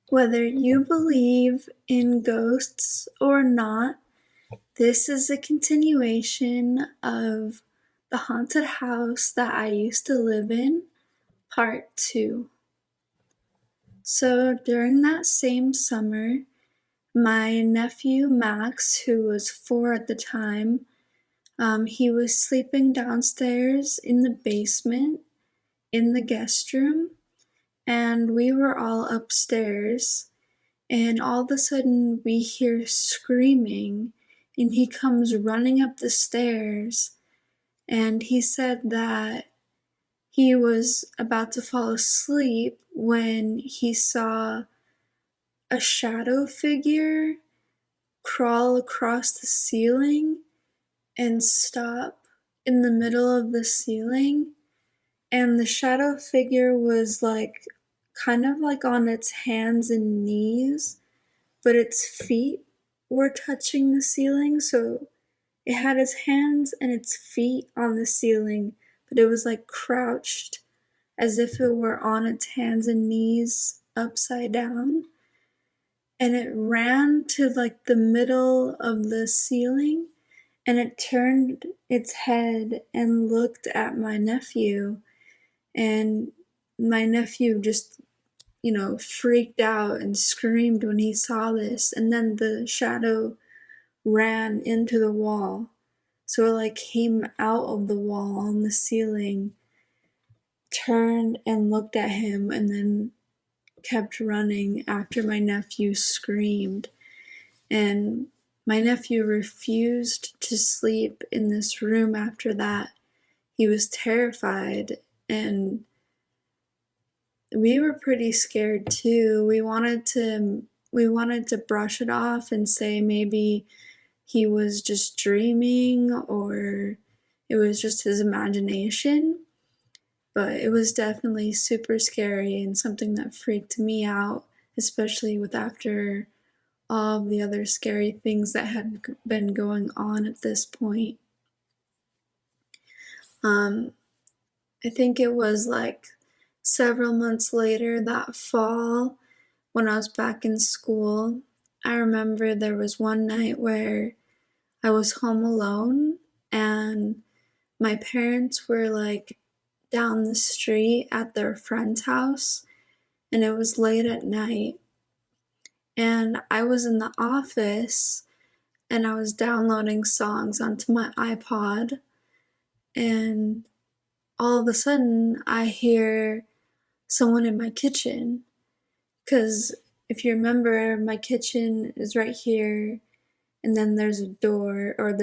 Whether you believe in ghosts or not, this is a continuation of the haunted house that I used to live in, part 2. So during that same summer, my nephew Max, who was 4 at the time, he was sleeping downstairs in the basement in the guest room, and we were all upstairs. And all of a sudden, we hear screaming, and he comes running up the stairs. And he said that he was about to fall asleep when he saw a shadow figure crawl across the ceiling and stop in the middle of the ceiling. And the shadow figure was like kind of like on its hands and knees, but its feet were touching the ceiling, so it had its hands and its feet on the ceiling, but it was like crouched as if it were on its hands and knees upside down. And it ran to like the middle of the ceiling, and it turned its head and looked at my nephew, and my nephew just freaked out and screamed when he saw this. And then the shadow ran into the wall. So it like came out of the wall on the ceiling, turned and looked at him, and then kept running after my nephew screamed. And my nephew refused to sleep in this room after that. He was terrified, and we were pretty scared too. We wanted to brush it off and say maybe he was just dreaming or it was just his imagination. But it was definitely super scary and something that freaked me out, especially with after all of the other scary things that had been going on at this point. I think it was like several months later that fall when I was back in school. I remember there was one night where I was home alone and my parents were like down the street at their friend's house, and it was late at night, and I was in the office and I was downloading songs onto my iPod, and all of a sudden I hear someone in my kitchen, because if you remember, my kitchen is right here, and then there's a door, or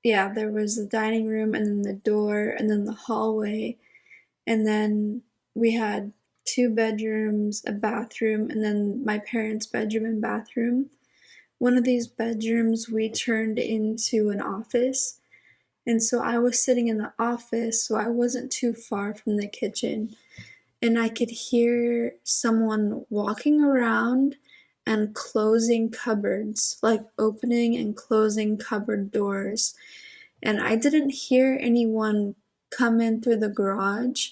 there was the dining room, and then the door, and then the hallway, and then we had 2 bedrooms, a bathroom, and then my parents' bedroom and bathroom. One of these bedrooms we turned into an office, and so I was sitting in the office, so I wasn't too far from the kitchen, and I could hear someone walking around and closing cupboards, like opening and closing cupboard doors. And I didn't hear anyone come in through the garage,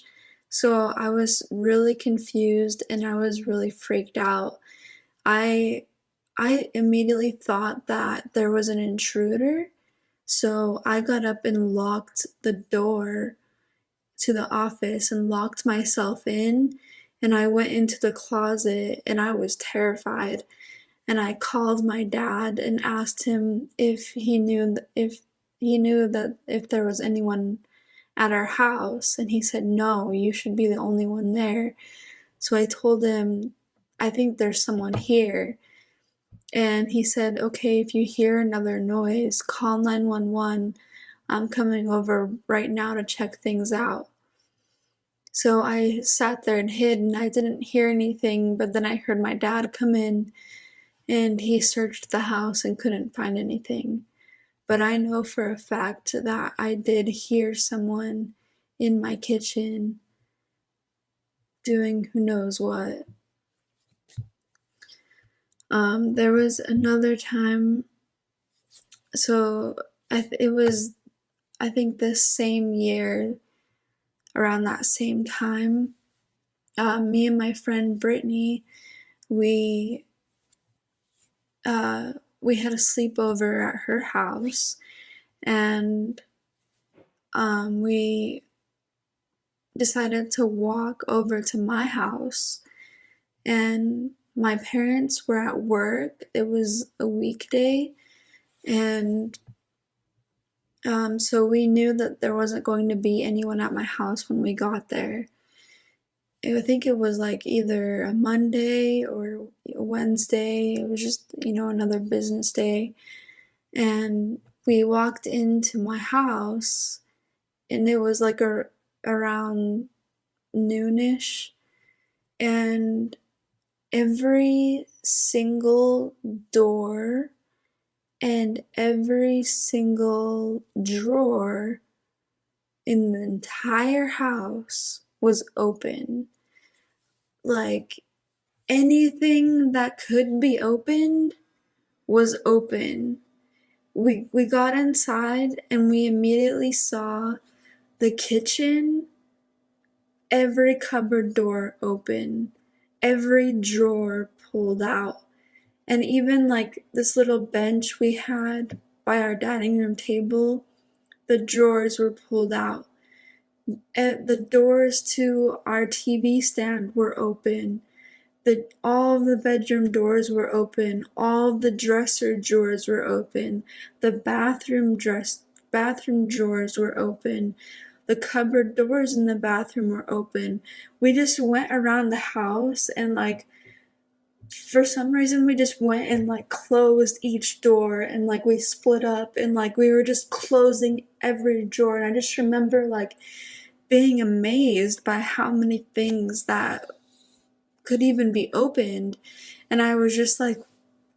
so I was really confused and I was really freaked out. I immediately thought that there was an intruder, so I got up and locked the door to the office and locked myself in, and I went into the closet and I was terrified, and I called my dad and asked him if he knew that if there was anyone at our house, and he said no, you should be the only one there. So I told him, I think there's someone here, and he said, okay, if you hear another noise, call 911. I'm coming over right now to check things out. So I sat there and hid, and I didn't hear anything, but then I heard my dad come in and he searched the house and couldn't find anything. But I know for a fact that I did hear someone in my kitchen doing who knows what. There was another time, so it was, I think, this same year, around that same time, me and my friend Brittany, we we had a sleepover at her house, and we decided to walk over to my house, and my parents were at work. It was a weekday, and so we knew that there wasn't going to be anyone at my house when we got there. I think it was like either a Monday or a Wednesday. It was just, another business day. And we walked into my house, and it was like around noonish, and every single door and every single drawer in the entire house was open. Like, anything that could be opened was open. We got inside, and we immediately saw the kitchen, every cupboard door open, every drawer pulled out, and even like this little bench we had by our dining room table, the drawers were pulled out. The doors to our TV stand were open. All of the bedroom doors were open. All of the dresser drawers were open. The bathroom drawers were open. The cupboard doors in the bathroom were open. We just went around the house, and like, for some reason we just went and like closed each door, and like we split up, and like we were just closing every drawer. And I just remember like being amazed by how many things that could even be opened. And I was just like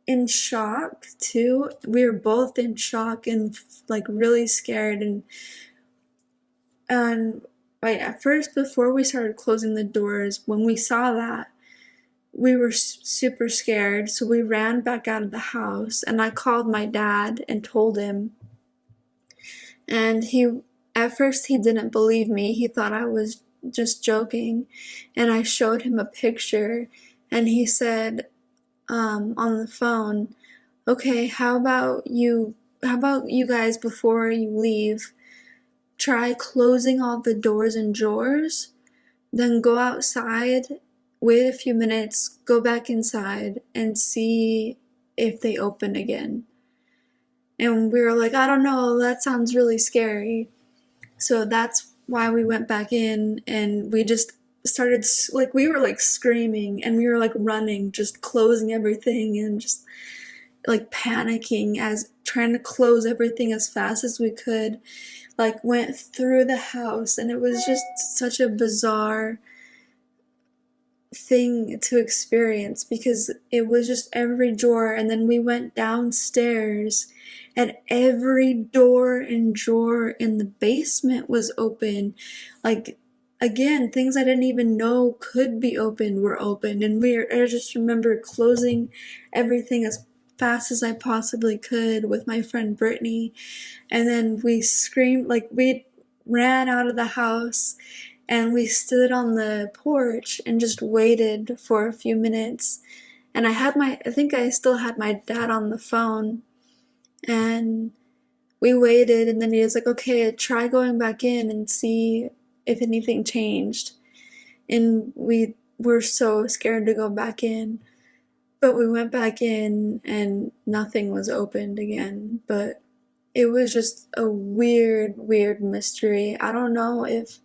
in shock too. We were both in shock and like really scared. And like at first, before we started closing the doors, when we saw that, we were super scared. So we ran back out of the house, and I called my dad and told him. And at first he didn't believe me. He thought I was just joking. And I showed him a picture, and he said on the phone, "Okay, how about you guys, before you leave, try closing all the doors and drawers, then go outside, wait a few minutes, go back inside, and see if they open again." And we were like, "I don't know, that sounds really scary." So that's why we went back in, and we just started, like, we were like screaming, and we were like running, just closing everything, and just like panicking, as trying to close everything as fast as we could. Like, went through the house, and it was just such a bizarre thing to experience, because it was just every drawer. And then we went downstairs, and every door and drawer in the basement was open. Like, again, things I didn't even know could be open were open. And I just remember closing everything as fast as I possibly could with my friend Brittany. And then we screamed, like, we ran out of the house, and we stood on the porch and just waited for a few minutes. And I think I still had my dad on the phone, and we waited, and then he was like, "Okay, try going back in and see if anything changed." And we were so scared to go back in, but we went back in, and nothing was opened again. But it was just a weird mystery. I don't know if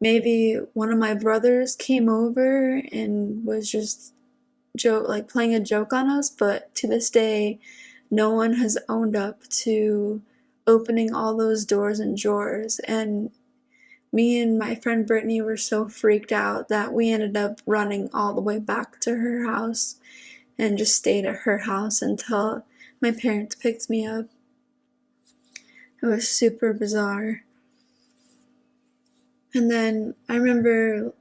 maybe one of my brothers came over and was just playing a joke on us, but to this day, no one has owned up to opening all those doors and drawers. And me and my friend Brittany were so freaked out that we ended up running all the way back to her house and just stayed at her house until my parents picked me up. It was super bizarre. And then I remember,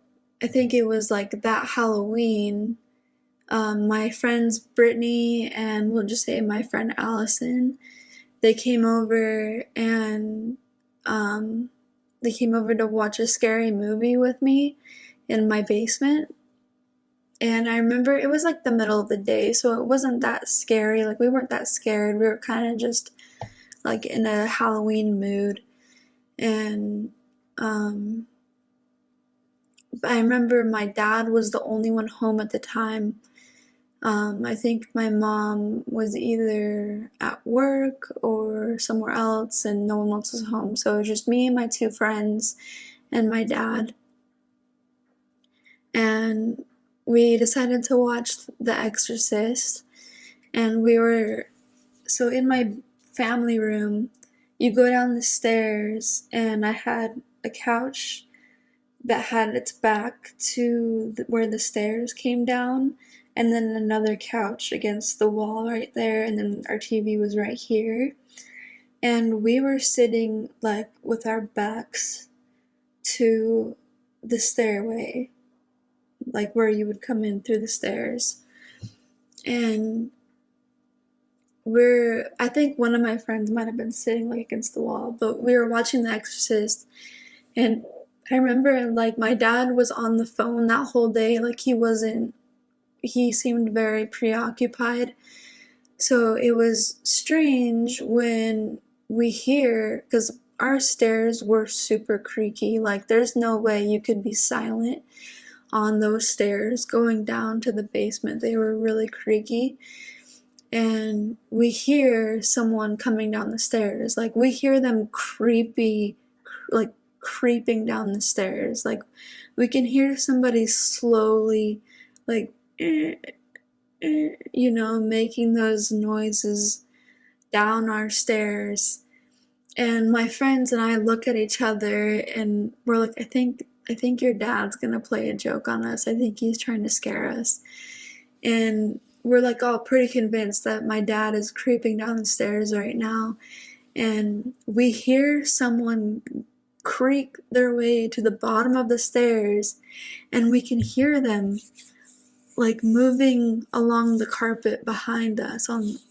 I think it was like that Halloween, my friends Brittany and we'll just say my friend Allison, they came over, and they came over to watch a scary movie with me. in my basement. And I remember it was like the middle of the day, so it wasn't that scary. Like, we weren't that scared. We were kind of just like in a Halloween mood. And I remember my dad was the only one home at the time. I think my mom was either at work or somewhere else, and no one else was home. So it was just me and my two friends and my dad. And we decided to watch The Exorcist. And so in my family room, you go down the stairs, and I had a couch that had its back to where the stairs came down, and then another couch against the wall right there, and then our TV was right here. And we were sitting like with our backs to the stairway, like where you would come in through the stairs. And I think one of my friends might have been sitting like against the wall, but we were watching The Exorcist. And I remember like my dad was on the phone that whole day. Like, he seemed very preoccupied. So it was strange when we hear, because our stairs were super creaky. Like, there's no way you could be silent on those stairs going down to the basement. They were really creaky. And we hear someone coming down the stairs. Like, we hear them creeping down the stairs. Like, we can hear somebody slowly, like, making those noises down our stairs. And my friends and I look at each other and we're like, I think your dad's gonna play a joke on us. I think he's trying to scare us. And we're like all pretty convinced that my dad is creeping down the stairs right now. And we hear someone creak their way to the bottom of the stairs, and we can hear them like moving along the carpet behind us as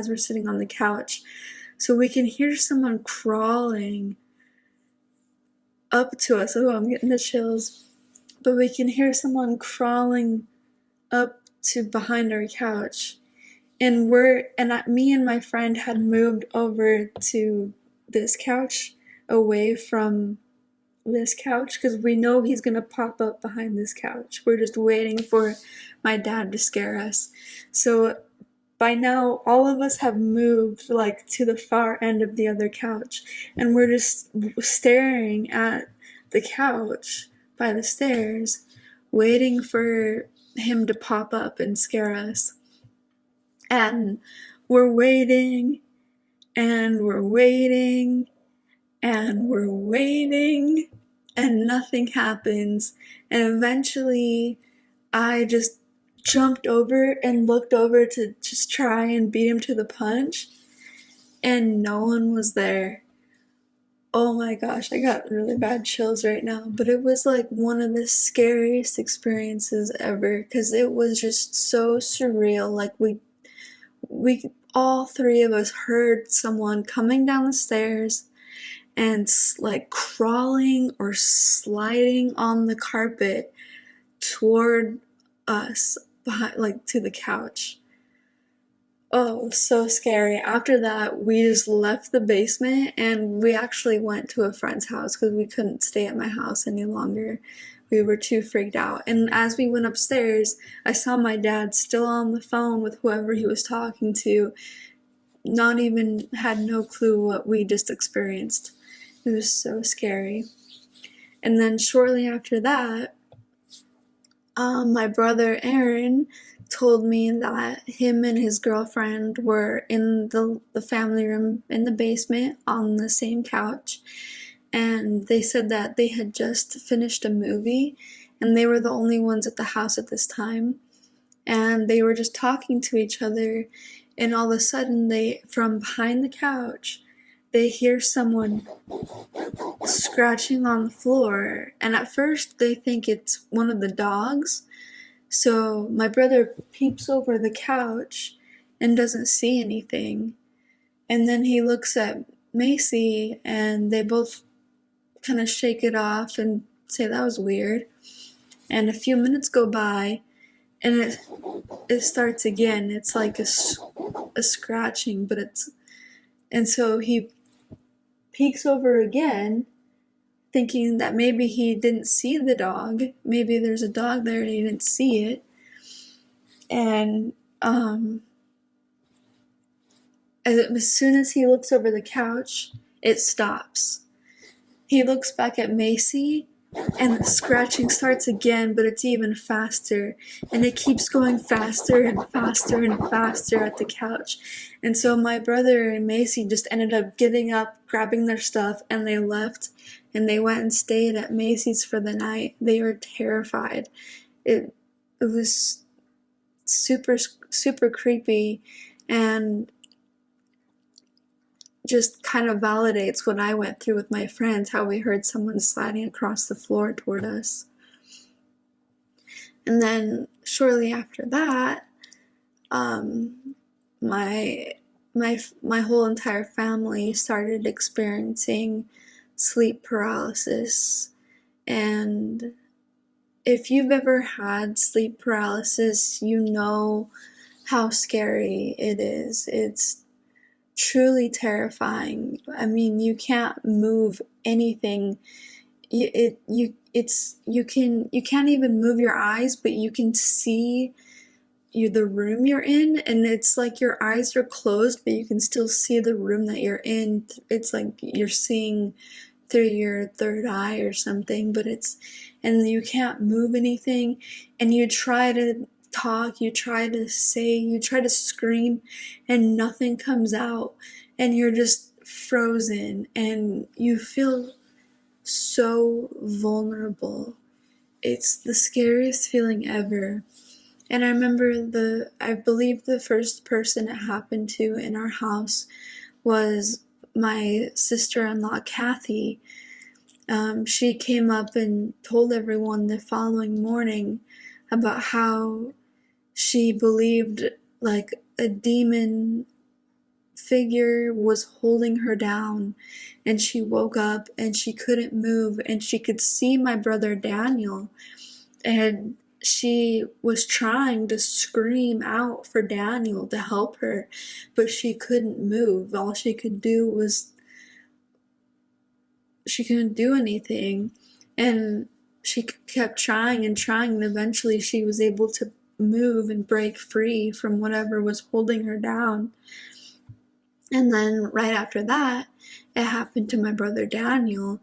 we're sitting on the couch. So we can hear someone crawling up to us. Oh, I'm getting the chills. But we can hear someone crawling up to behind our couch. And me and my friend had moved over to this couch, away from this couch, because we know he's gonna pop up behind this couch. We're just waiting for my dad to scare us. So by now, all of us have moved like to the far end of the other couch, and we're just staring at the couch by the stairs, waiting for him to pop up and scare us. And we're waiting, and we're waiting, and we're waiting, and nothing happens. And eventually I just jumped over and looked over to just try and beat him to the punch, and no one was there. Oh my gosh, I got really bad chills right now. But it was like one of the scariest experiences ever, because it was just so surreal. Like, we all three of us heard someone coming down the stairs and like crawling or sliding on the carpet toward us, like to the couch. Oh, it was so scary. After that, we just left the basement and we actually went to a friend's house because we couldn't stay at my house any longer. We were too freaked out. And as we went upstairs, I saw my dad still on the phone with whoever he was talking to, had no clue what we just experienced. It was so scary. And then shortly after that, my brother Aaron told me that him and his girlfriend were in the family room in the basement on the same couch, and they said that they had just finished a movie and they were the only ones at the house at this time, and they were just talking to each other, and all of a sudden from behind the couch, they hear someone scratching on the floor, and at first they think it's one of the dogs. So my brother peeps over the couch and doesn't see anything. And then he looks at Macy, and they both kind of shake it off and say that was weird. And a few minutes go by, and it starts again. It's like a scratching, but and so he peeks over again, thinking that maybe he didn't see the dog. Maybe there's a dog there and he didn't see it. And as soon as he looks over the couch, it stops. He looks back at Macy, and the scratching starts again, but it's even faster. And it keeps going faster and faster and faster at the couch. And so my brother and Macy just ended up getting up, grabbing their stuff, and they left. And they went and stayed at Macy's for the night. They were terrified. It was super, super creepy, and just kind of validates what I went through with my friends, how we heard someone sliding across the floor toward us. And then shortly after that, my whole entire family started experiencing sleep paralysis. And if you've ever had sleep paralysis, you know how scary it is. It's truly terrifying. I mean, you can't move anything. You can't even move your eyes, but you can see the room you're in, and it's like your eyes are closed, but you can still see the room that you're in. It's like you're seeing through your third eye or something, and you can't move anything, and you try to talk, you try to say, you try to scream, and nothing comes out, and you're just frozen, and you feel so vulnerable. It's the scariest feeling ever. And I remember I believe the first person it happened to in our house was my sister-in-law, Kathy. She came up and told everyone the following morning about how she believed like a demon figure was holding her down, and she woke up and she couldn't move, and she could see my brother Daniel, and she was trying to scream out for Daniel to help her, but she couldn't move. All she could do was she couldn't do anything, and she kept trying and trying, and eventually she was able to move and break free from whatever was holding her down. And then right after that, it happened to my brother Daniel,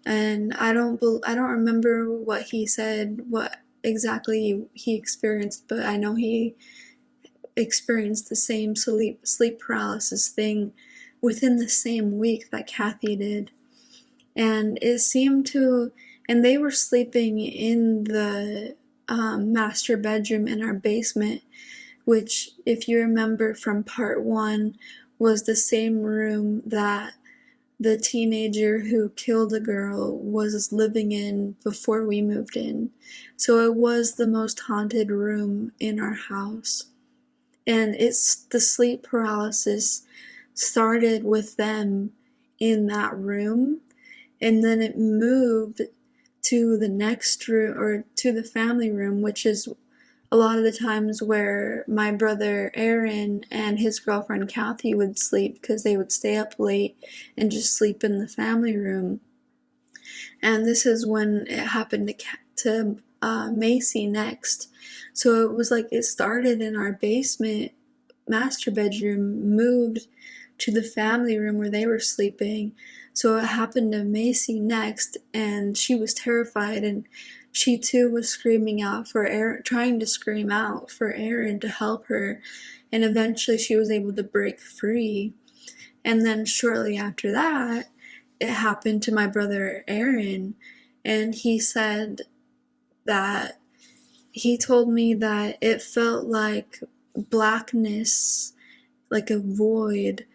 and I don't remember what he said, what exactly he experienced, but I know he experienced the same sleep paralysis thing within the same week that Kathy did. And it seemed to, and they were sleeping in the master bedroom in our basement, which, if you remember from part 1, was the same room that the teenager who killed a girl was living in before we moved in. So it was the most haunted room in our house. And the sleep paralysis started with them in that room, and then it moved to the next room, or to the family room, which is a lot of the times where my brother Aaron and his girlfriend Kathy would sleep, because they would stay up late and just sleep in the family room. And this is when it happened to Macy next. So it was like it started in our basement master bedroom, moved to the family room where they were sleeping. So it happened to Macy next, and she was terrified, and she too was screaming out for Aaron, trying to scream out for Aaron to help her, and eventually she was able to break free. And then shortly after that, it happened to my brother Aaron, and he said that he told me that it felt like blackness, like a void,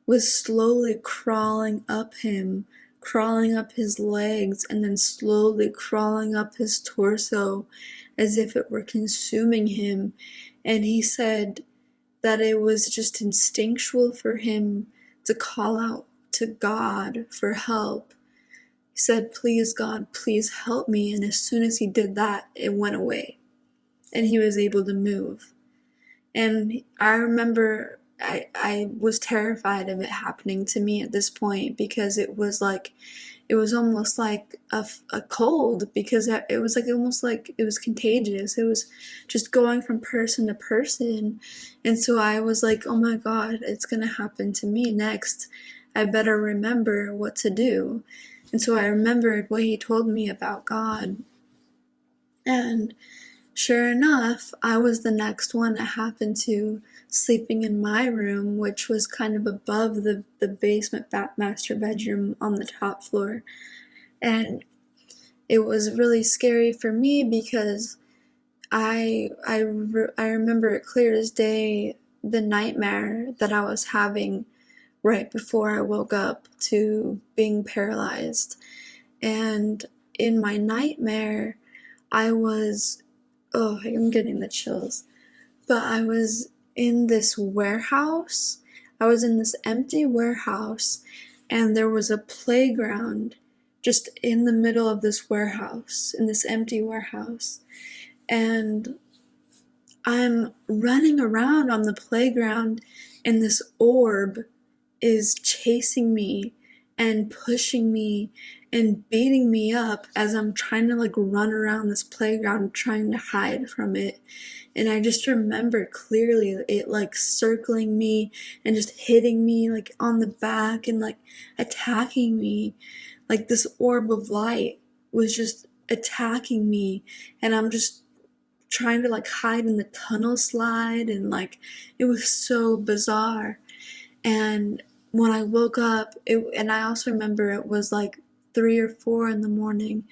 was slowly crawling up him, crawling up his legs, and then slowly crawling up his torso as if it were consuming him. And he said that it was just instinctual for him to call out to God for help. He said, "Please, God, please help me." And as soon as he did that, it went away and he was able to move. And I remember I was terrified of it happening to me at this point, because it was almost like a cold, because it was like almost like it was contagious. It was just going from person to person. And so I was like, oh my God, it's going to happen to me next. I better remember what to do. And so I remembered what he told me about God. And sure enough, I was the next one that happened to sleeping in my room, which was kind of above the basement master bedroom on the top floor. And it was really scary for me because I remember it clear as day, the nightmare that I was having right before I woke up to being paralyzed. And in my nightmare, I'm getting the chills. But I was in this warehouse. I was in this empty warehouse, and there was a playground just in the middle of this warehouse, in this empty warehouse. And I'm running around on the playground, and this orb is chasing me and pushing me and beating me up as I'm trying to run around this playground trying to hide from it. And I just remember clearly it circling me and just hitting me on the back and attacking me. This orb of light was just attacking me, and I'm just trying to hide in the tunnel slide, and it was so bizarre. And when I woke up, and I also remember it was 3 or 4 in the morning,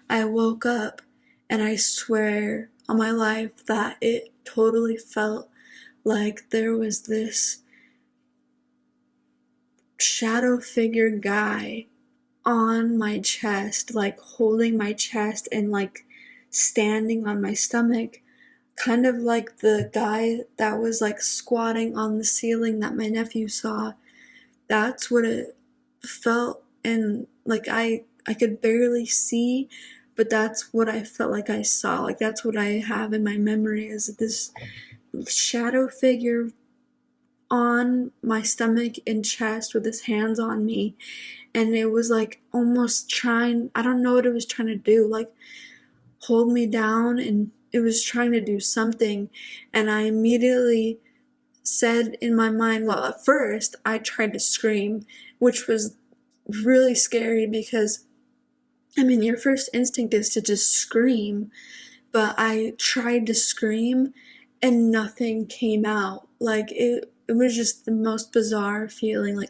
I woke up, and I swear on my life that it totally felt like there was this shadow figure guy on my chest, holding my chest and standing on my stomach, kind of like the guy that was squatting on the ceiling that my nephew saw. That's what it felt. And I could barely see, but that's what I felt like I saw. That's what I have in my memory, is this shadow figure on my stomach and chest with his hands on me. And it was almost trying, I don't know what it was trying to do, hold me down, and it was trying to do something. And I immediately said in my mind, well, at first I tried to scream, which was really scary because, your first instinct is to just scream, but I tried to scream and nothing came out. It was just the most bizarre feeling.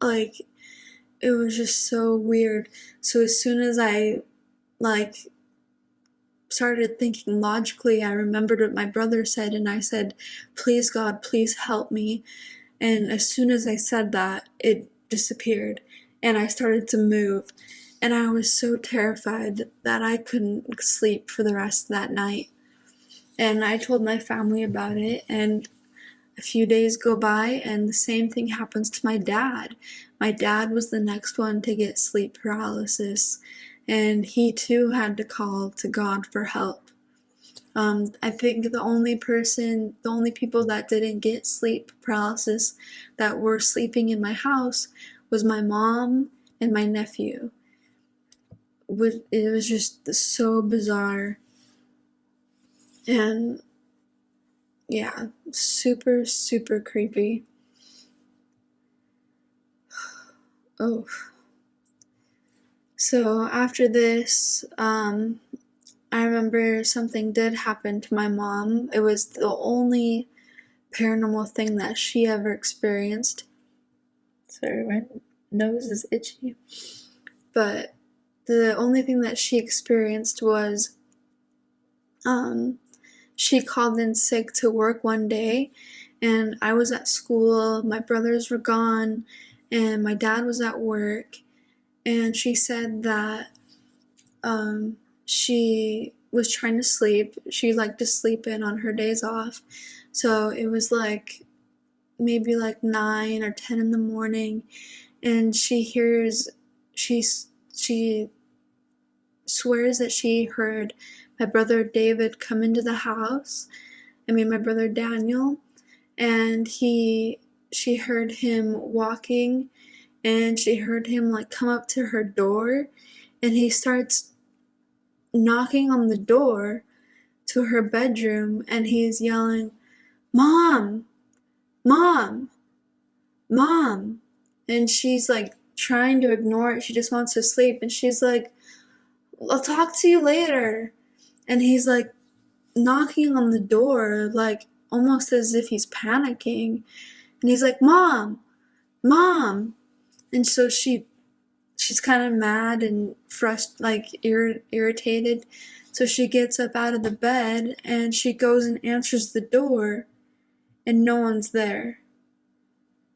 It was just so weird. So as soon as I started thinking logically, I remembered what my brother said, and I said, "Please, God, please help me." And as soon as I said that, it disappeared, and I started to move. And I was so terrified that I couldn't sleep for the rest of that night. And I told my family about it, and a few days go by, and the same thing happens to my dad. My dad was the next one to get sleep paralysis, and he too had to call to God for help. I think the only people that didn't get sleep paralysis that were sleeping in my house was my mom and my nephew. It was just so bizarre. And yeah, super, super creepy. Oh. So after this, I remember something did happen to my mom. It was the only paranormal thing that she ever experienced. Sorry, my nose is itchy. But the only thing that she experienced was, she called in sick to work one day, and I was at school, my brothers were gone, and my dad was at work, and she said that she was trying to sleep. She liked to sleep in on her days off. So it was maybe 9 or 10 in the morning, and she she swears that she heard my brother David come into the house. My brother Daniel, and she heard him walking, and she heard him like come up to her door, and he starts knocking on the door to her bedroom, and he's yelling, "Mom, Mom, Mom," and she's like trying to ignore it. She just wants to sleep, and she's like, "I'll talk to you later," and he's like knocking on the door, like almost as if he's panicking, and he's like, "Mom, Mom," and so she's kind of mad and irritated, so she gets up out of the bed and she goes and answers the door, and no one's there,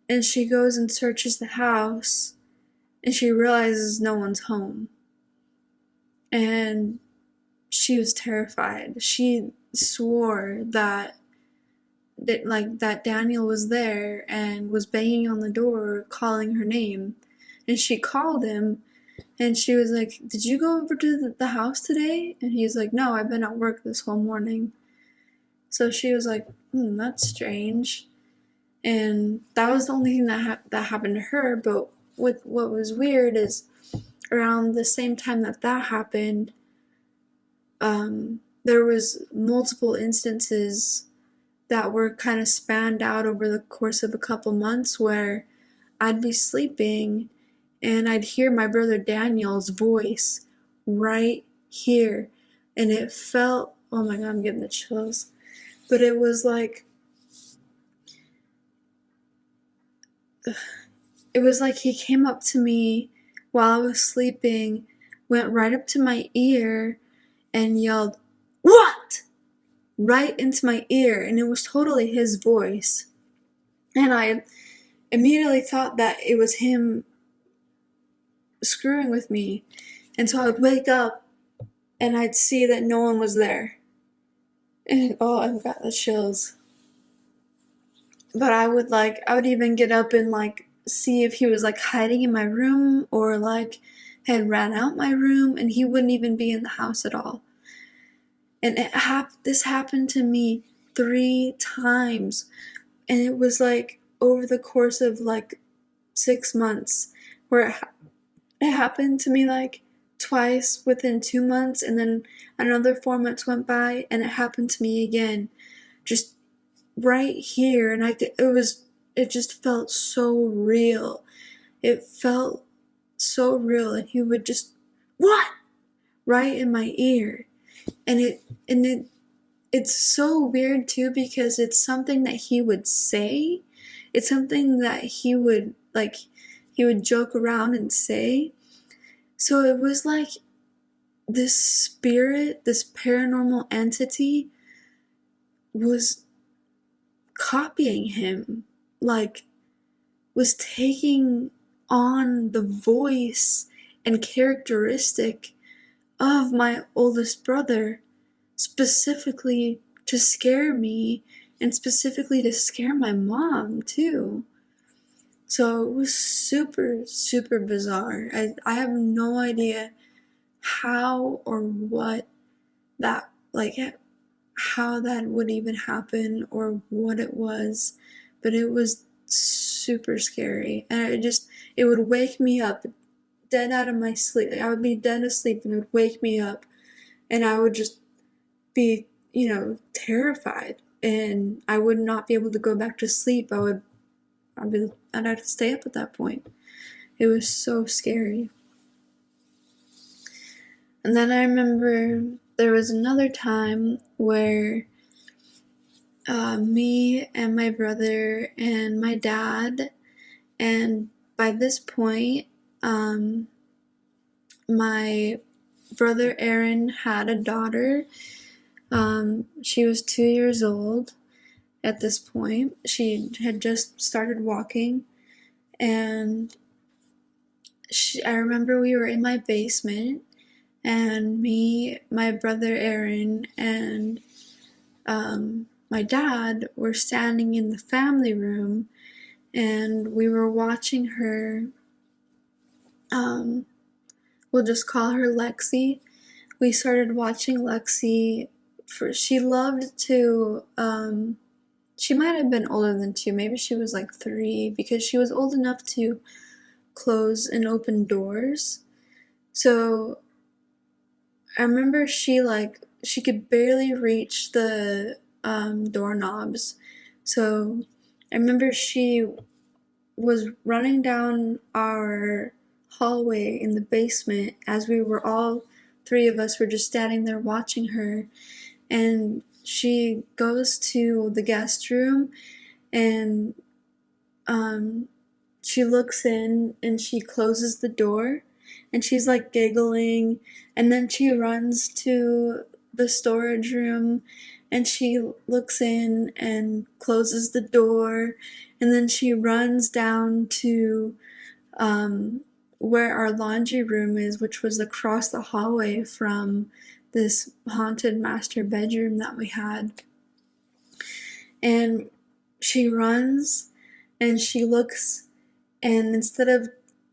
and she goes and searches the house, and she realizes no one's home, and she was terrified. She swore that Daniel was there and was banging on the door, calling her name. And she called him, and she was like, "Did you go over to the house today?" And he's like, "No, I've been at work this whole morning." So she was like, "That's strange." And that was the only thing that happened to her. But what was weird is around the same time that happened, there was multiple instances that were kind of spanned out over the course of a couple months where I'd be sleeping and I'd hear my brother Daniel's voice right here, and it felt, oh my god, I'm getting the chills, but it was like he came up to me while I was sleeping, went right up to my ear and yelled, "What?" right into my ear, and it was totally his voice. And I immediately thought that it was him screwing with me. And so I would wake up and I'd see that no one was there. And oh, I've got the chills. But I would even get up and see if he was hiding in my room or had ran out my room, and he wouldn't even be in the house at all. And this happened to me 3 times, and it was over the course of 6 months, where it happened to me twice within 2 months, and then another 4 months went by and it happened to me again, just right here. And it just felt so real. It felt so real, and he would just, "What?" right in my ear. And it's so weird too, because it's something that he would say. It's something that he would joke around and say. So it was this spirit, this paranormal entity was copying him, was taking on the voice and characteristic of my oldest brother, specifically to scare me, and specifically to scare my mom too. So it was super, super bizarre. I have no idea how or what that, how that would even happen or what it was, but it was super scary. And it would wake me up dead out of my sleep. I would be dead asleep and it would wake me up, and I would just be, terrified, and I would not be able to go back to sleep. I'd have to stay up at that point. It was so scary. And then I remember there was another time where me and my brother and my dad, and by this point, my brother Aaron had a daughter. She was 2 years old at this point. She had just started walking, and I remember we were in my basement, and me, my brother Aaron, and my dad were standing in the family room, and we were watching her we'll just call her Lexi. We started watching Lexi she loved to, she might have been older than 2, maybe she was like 3, because she was old enough to close and open doors. So I remember she could barely reach the doorknobs. So I remember she was running down our hallway in the basement as we were all 3 of us were just standing there watching her, and she goes to the guest room and she looks in and she closes the door and she's like giggling, and then she runs to the storage room and she looks in and closes the door, and then she runs down to where our laundry room is, which was across the hallway from this haunted master bedroom that we had. And she runs and she looks, and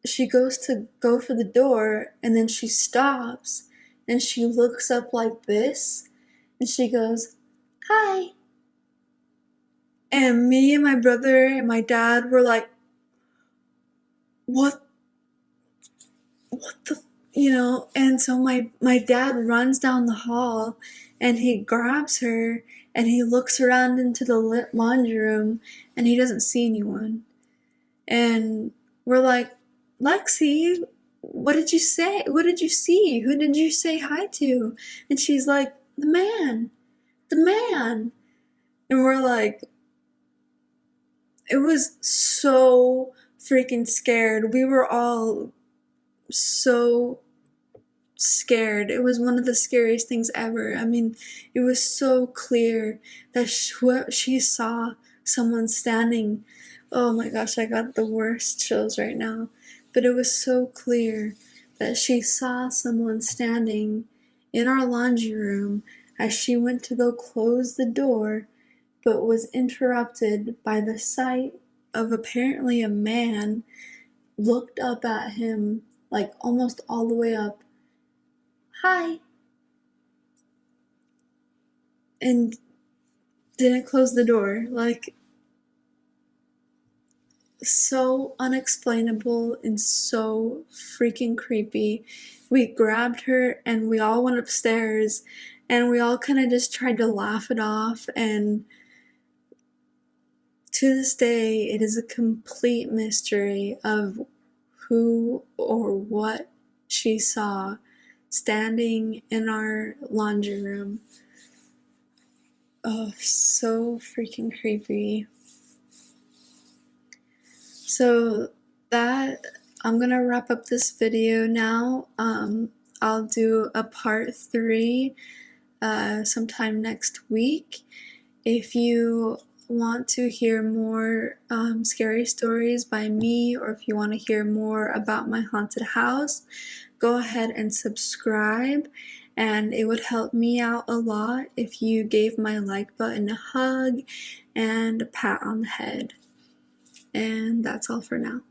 she goes to go for the door, and then she stops and she looks up like this and she goes, "Hi." And me and my brother and my dad were like, what the, and so my dad runs down the hall and he grabs her and he looks around into the laundry room and he doesn't see anyone. And we're like, "Lexi, what did you say? What did you see? Who did you say hi to?" And she's like, the man. And we're like, it was so freaking scared. We were all so scared. It was one of the scariest things ever. I mean, it was so clear that she saw someone standing. Oh my gosh, I got the worst chills right now. But it was so clear that she saw someone standing in our laundry room as she went to go close the door, but was interrupted by the sight of apparently a man looked up at him, like almost all the way up. "Hi." And didn't close the door. Like, so unexplainable and so freaking creepy. We grabbed her and we all went upstairs and we all kind of just tried to laugh it off, and to this day it is a complete mystery of who or what she saw standing in our laundry room. Oh, so freaking creepy. So I'm gonna wrap up this video now. I'll do a part 3 sometime next week. If you want to hear more scary stories by me, or if you want to hear more about my haunted house, go ahead and subscribe, and it would help me out a lot if you gave my like button a hug and a pat on the head. And that's all for now.